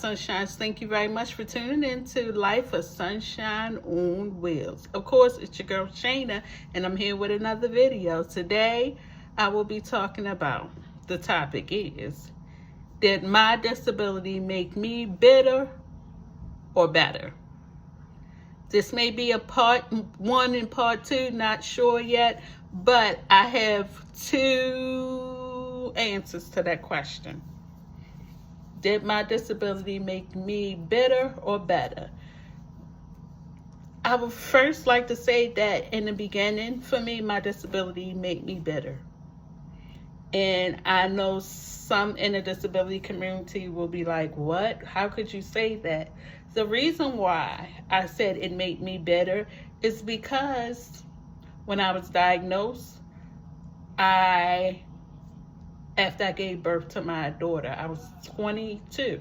Sunshines. Thank you very much for tuning in to Life of Sunshine on Wheels. Of course, it's your girl Shana, and I'm here with another video. Today, I will be talking about, the topic is, did my disability make me bitter or better? This may be a part 1 and part 2, not sure yet, but I have 2 answers to that question. Did my disability make me bitter or better? I would first like to say that in the beginning, for me, my disability made me bitter. And I know some in the disability community will be like, what? How could you say that? The reason why I said it made me bitter is because when I was diagnosed, after I gave birth to my daughter, I was 22.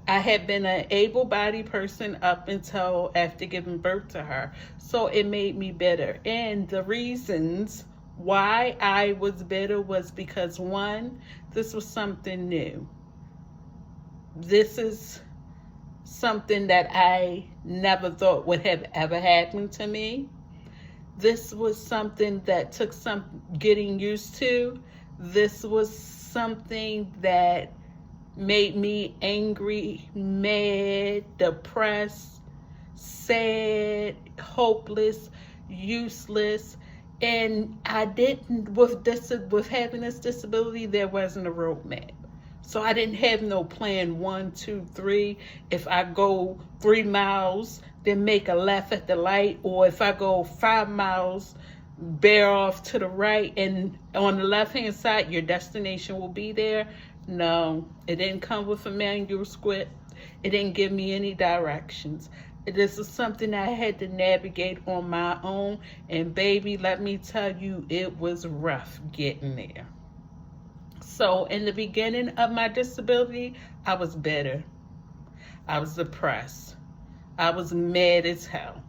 I had been an able-bodied person up until after giving birth to her. So it made me bitter. And the reasons why I was bitter was because, 1, this was something new. This is something that I never thought would have ever happened to me. This was something that took some getting used to. This was something that made me angry, mad, depressed, sad, hopeless, useless. And I didn't, with having this disability, there wasn't a roadmap. So I didn't have no plan 1, 2, 3. If I go 3 miles, then make a left at the light, or if I go 5 miles, bear off to the right, and on the left-hand side, your destination will be there. No, it didn't come with a manual script. It didn't give me any directions. This is something I had to navigate on my own, and baby, let me tell you, it was rough getting there. So in the beginning of my disability, I was bitter. I was depressed. I was mad as hell.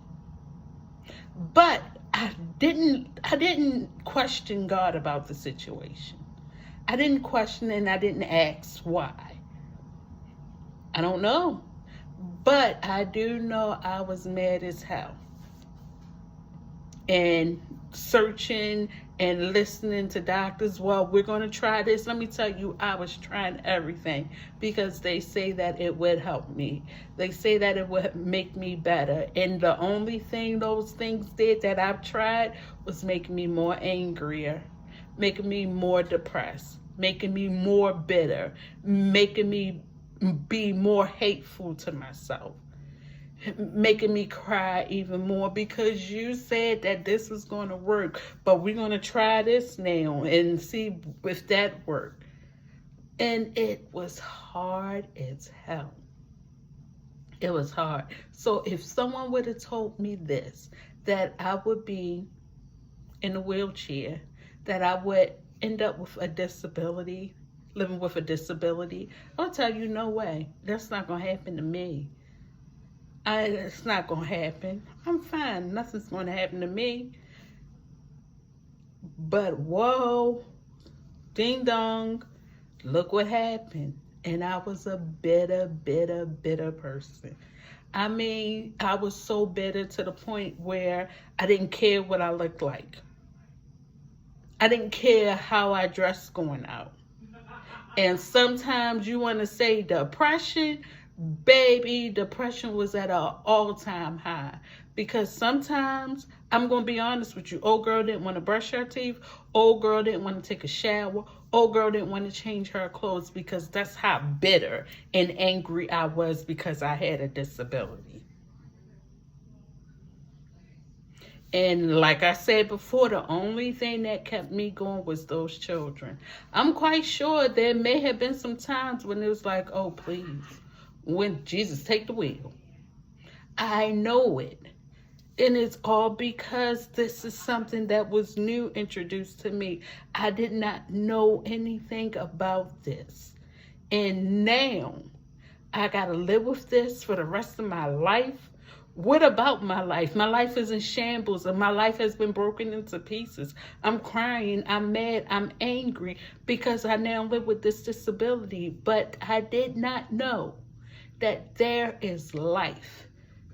But I didn't question God about the situation. I didn't question and I didn't ask why. I don't know. But I do know I was mad as hell. And searching and listening to doctors, well, we're going to try this. Let me tell you, I was trying everything because they say that it would help me. They say that it would make me better. And the only thing those things did that I've tried was making me more angrier, making me more depressed, making me more bitter, making me be more hateful to myself, making me cry even more because you said that this was going to work, but we're going to try this now and see if that worked. And it was hard as hell. It was hard. So if someone would have told me this, that I would be in a wheelchair, that I would end up with a disability, living with a disability, I'll tell you, no way. That's not going to happen to me. It's not going to happen. I'm fine. Nothing's going to happen to me. But whoa, ding dong, look what happened. And I was a bitter person. I mean, I was so bitter to the point where I didn't care what I looked like. I didn't care how I dressed going out. And sometimes you want to say depression. Baby, depression was at an all-time high because sometimes, I'm going to be honest with you, old girl didn't want to brush her teeth, old girl didn't want to take a shower, old girl didn't want to change her clothes because that's how bitter and angry I was because I had a disability. And like I said before, the only thing that kept me going was those children. I'm quite sure there may have been some times when it was like, oh, please. When Jesus, take the wheel. I know it. And it's all because this is something that was new introduced to me. I did not know anything about this. And now I got to live with this for the rest of my life. What about my life? My life is in shambles and my life has been broken into pieces. I'm crying, I'm mad, I'm angry because I now live with this disability. But I did not know that there is life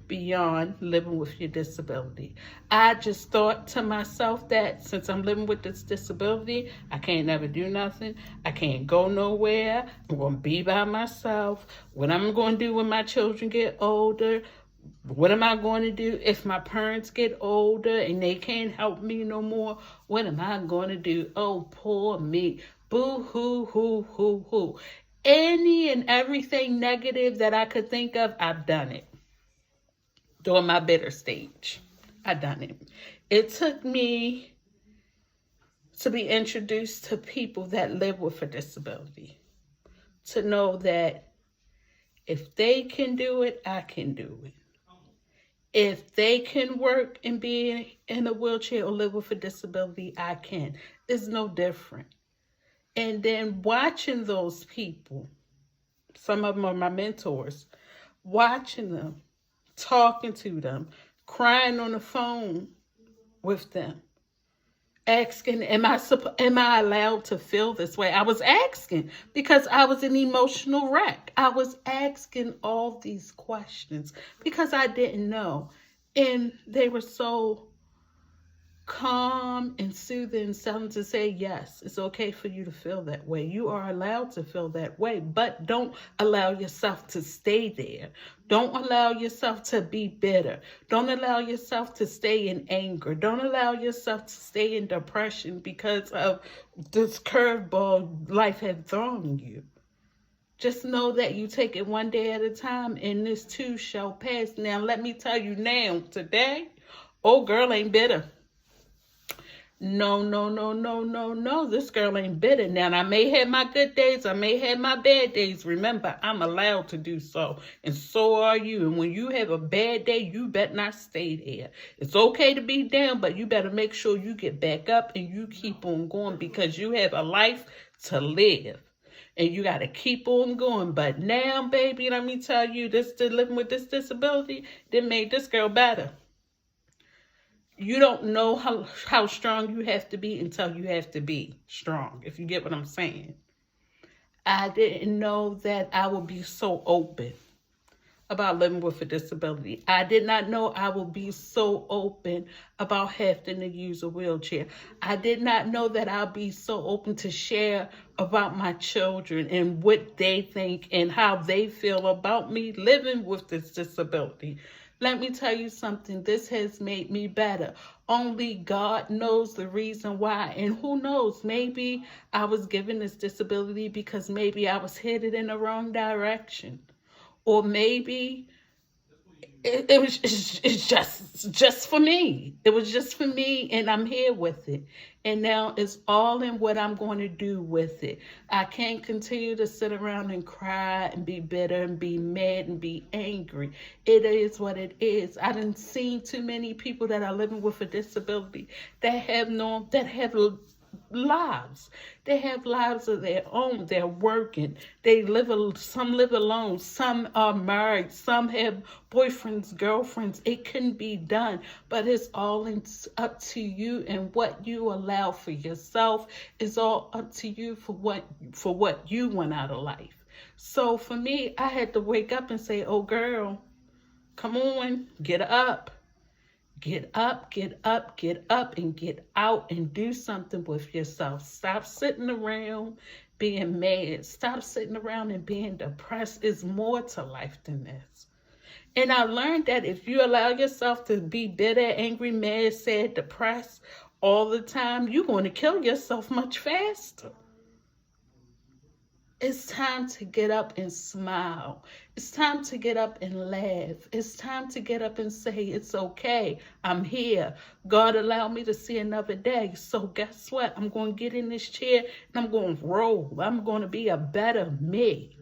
beyond living with your disability. I just thought to myself that since I'm living with this disability, I can't never do nothing. I can't go nowhere. I'm going to be by myself. What I'm going to do when my children get older? What am I going to do if my parents get older and they can't help me no more? What am I going to do? Oh, poor me. Boo hoo hoo hoo hoo. Any and everything negative that I could think of, I've done it. During my bitter stage, I done it. It took me to be introduced to people that live with a disability, to know that if they can do it, I can do it. If they can work and be in a wheelchair or live with a disability, I can. It's no different. And then watching those people, some of them are my mentors, watching them, talking to them, crying on the phone with them, asking, am I allowed to feel this way? I was asking because I was an emotional wreck. I was asking all these questions because I didn't know. And they were so calm and soothing, selling to say, yes, it's okay for you to feel that way. You are allowed to feel that way, but don't allow yourself to stay there. Don't allow yourself to be bitter. Don't allow yourself to stay in anger. Don't allow yourself to stay in depression because of this curveball life had thrown you. Just know that you take it one day at a time and this too shall pass. Now, let me tell you now, today, old girl ain't bitter. No. This girl ain't bitter. Now, I may have my good days. I may have my bad days. Remember, I'm allowed to do so. And so are you. And when you have a bad day, you better not stay there. It's okay to be down, but you better make sure you get back up and you keep on going because you have a life to live. And you got to keep on going. But now, baby, let me tell you, living with this disability, that made this girl better. You don't know how strong you have to be until you have to be strong, if you get what I'm saying. I didn't know that I would be so open about living with a disability. I did not know I would be so open about having to use a wheelchair. I did not know that I'll be so open to share about my children and what they think and how they feel about me living with this disability. Let me tell you something, this has made me better. Only God knows the reason why. And who knows, maybe I was given this disability because maybe I was headed in the wrong direction. Or maybe it's just for me. It was just for me and I'm here with it. And now it's all in what I'm going to do with it. I can't continue to sit around and cry and be bitter and be mad and be angry. It is what it is. I done seen too many people that are living with a disability that have lives. They have lives of their own. They're working. Some live alone. Some are married. Some have boyfriends, girlfriends. It can be done, but it's all up to you and what you allow for yourself. It's all up to you for what you want out of life. So for me, I had to wake up and say, oh girl, come on, get up. Get up, and get out and do something with yourself. Stop sitting around being mad. Stop sitting around and being depressed. There's more to life than this. And I learned that if you allow yourself to be bitter, angry, mad, sad, depressed all the time, you're going to kill yourself much faster. It's time to get up and smile. It's time to get up and laugh. It's time to get up and say, it's okay. I'm here. God allowed me to see another day. So guess what? I'm going to get in this chair and I'm going to roll. I'm going to be a better me.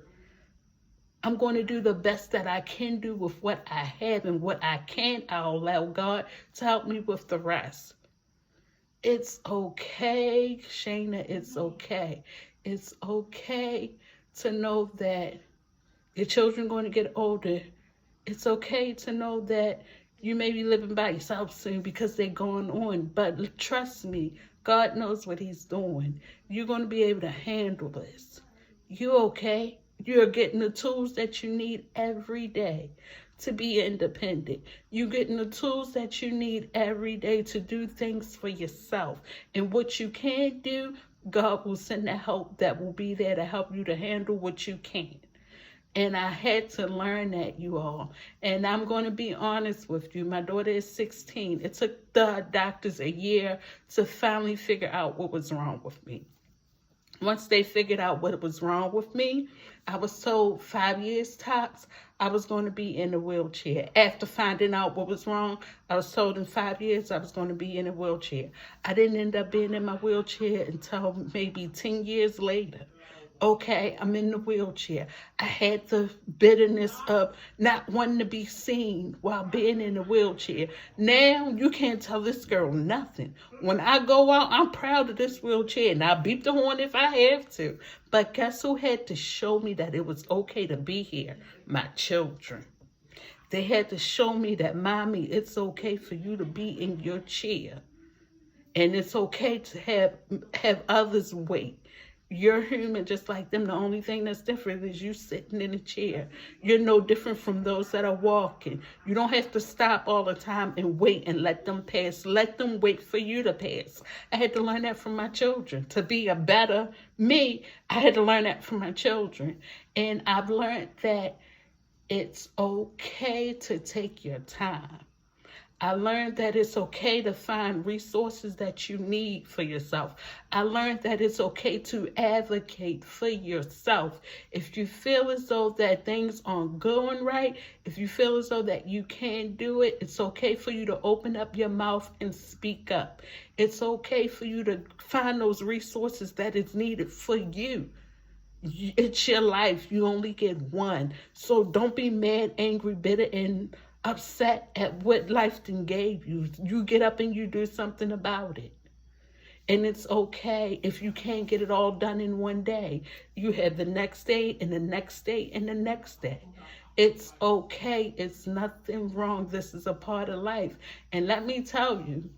I'm going to do the best that I can do with what I have, and what I can't, I'll allow God to help me with the rest. It's okay, Shana. It's okay. It's okay to know that your children are going to get older. It's okay to know that you may be living by yourself soon because they're going on. But trust me, God knows what he's doing. You're going to be able to handle this. You okay? You're getting the tools that you need every day to be independent. You're getting the tools that you need every day to do things for yourself. And what you can't do, God will send the help that will be there to help you to handle what you can. And I had to learn that, you all. And I'm going to be honest with you. My daughter is 16. It took the doctors a year to finally figure out what was wrong with me. Once they figured out what was wrong with me, I was told 5 years tops, I was going to be in a wheelchair. After finding out what was wrong, I was told in 5 years I was going to be in a wheelchair. I didn't end up being in my wheelchair until maybe 10 years later. Okay, I'm in the wheelchair. I had the bitterness of not wanting to be seen while being in the wheelchair. Now you can't tell this girl nothing. When I go out, I'm proud of this wheelchair, and I'll beep the horn if I have to. But guess who had to show me that it was okay to be here? My children. They had to show me that, Mommy, it's okay for you to be in your chair. And it's okay to have others wait. You're human just like them. The only thing that's different is you sitting in a chair. You're no different from those that are walking. You don't have to stop all the time and wait and let them pass. Let them wait for you to pass. I had to learn that from my children. To be a better me, I had to learn that from my children. And I've learned that it's okay to take your time. I learned that it's okay to find resources that you need for yourself. I learned that it's okay to advocate for yourself. If you feel as though that things aren't going right, if you feel as though that you can't do it, it's okay for you to open up your mouth and speak up. It's okay for you to find those resources that is needed for you. It's your life. You only get one. So don't be mad, angry, bitter, and upset at what life then gave you. You get up and you do something about it. And it's okay if you can't get it all done in one day. You have the next day and the next day and the next day. It's okay. It's nothing wrong. This is a part of life. And let me tell you,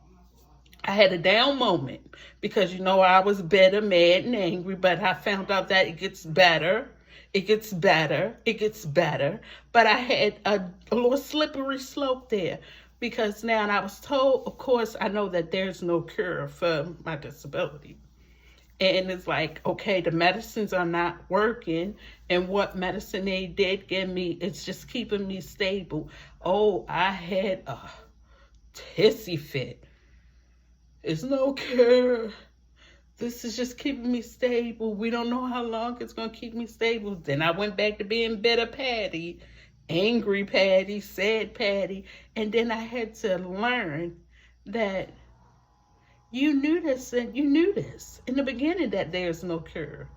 I had a down moment because, I was bitter, mad, and angry, but I found out that it gets better. It gets better. It gets better. But I had a little slippery slope there because now, and I was told, of course, I know that there's no cure for my disability. And it's like, okay, the medicines are not working. And what medicine they did give me, it's just keeping me stable. Oh, I had a hissy fit. It's no cure. This is just keeping me stable. We don't know how long it's going to keep me stable. Then I went back to being bitter Patty, angry Patty, sad Patty. And then I had to learn that you knew this in the beginning that there's no cure.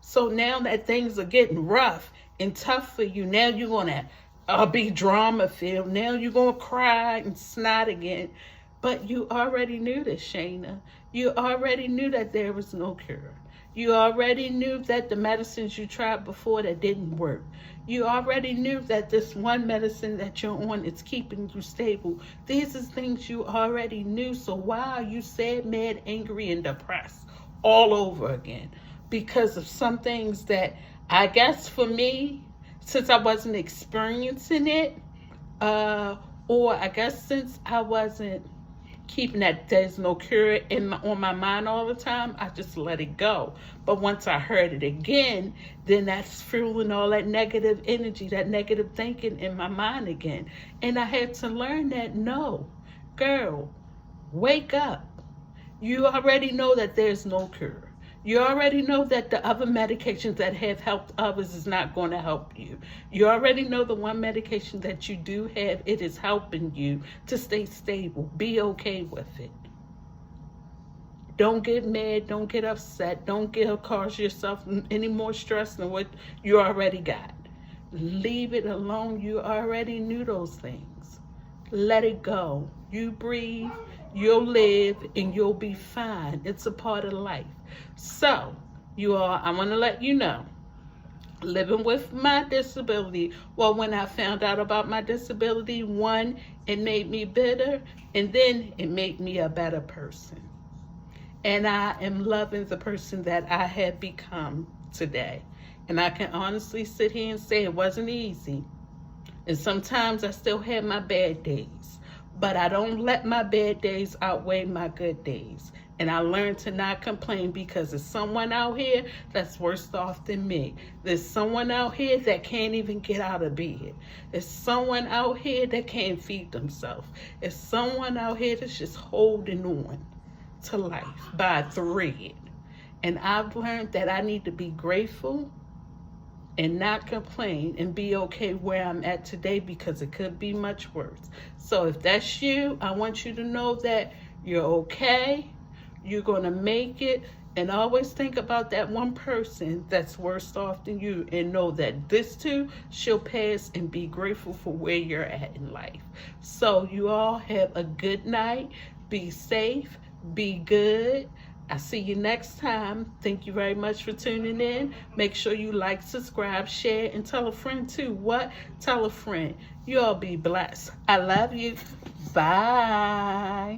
So now that things are getting rough and tough for you, now you're going to be drama-filled. Now you're going to cry and snot again. But you already knew this, Shana. You already knew that there was no cure. You already knew that the medicines you tried before that didn't work. You already knew that this one medicine that you're on is keeping you stable. These are things you already knew. So why are you sad, mad, angry, and depressed all over again? Because of some things that I guess for me, since I wasn't experiencing it, or I guess since I wasn't keeping that there's no cure on my mind all the time, I just let it go. But once I heard it again, then that's fueling all that negative energy, that negative thinking in my mind again. And I had to learn that, no, girl, wake up. You already know that there's no cure. You already know that the other medications that have helped others is not going to help you. You already know the one medication that you do have, it is helping you to stay stable. Be okay with it. Don't get mad. Don't get upset. Don't cause yourself any more stress than what you already got. Leave it alone. You already knew those things. Let it go. You breathe. You'll live and you'll be fine. It's a part of life. So, you all, I want to let you know, living with my disability, well, when I found out about my disability, one, it made me bitter, and then it made me a better person. And I am loving the person that I have become today. And I can honestly sit here and say it wasn't easy. And sometimes I still have my bad days. But I don't let my bad days outweigh my good days. And I learned to not complain because there's someone out here that's worse off than me. There's someone out here that can't even get out of bed. There's someone out here that can't feed themselves. There's someone out here that's just holding on to life by a thread. And I've learned that I need to be grateful and not complain and be okay where I'm at today because it could be much worse. So if that's you, I want you to know that you're okay. You're going to make it, and always think about that one person that's worse off than you and know that this too shall pass, and be grateful for where you're at in life. So you all have a good night. Be safe. Be good. I'll see you next time. Thank you very much for tuning in. Make sure you like, subscribe, share, and tell a friend too. What? Tell a friend. You all be blessed. I love you. Bye.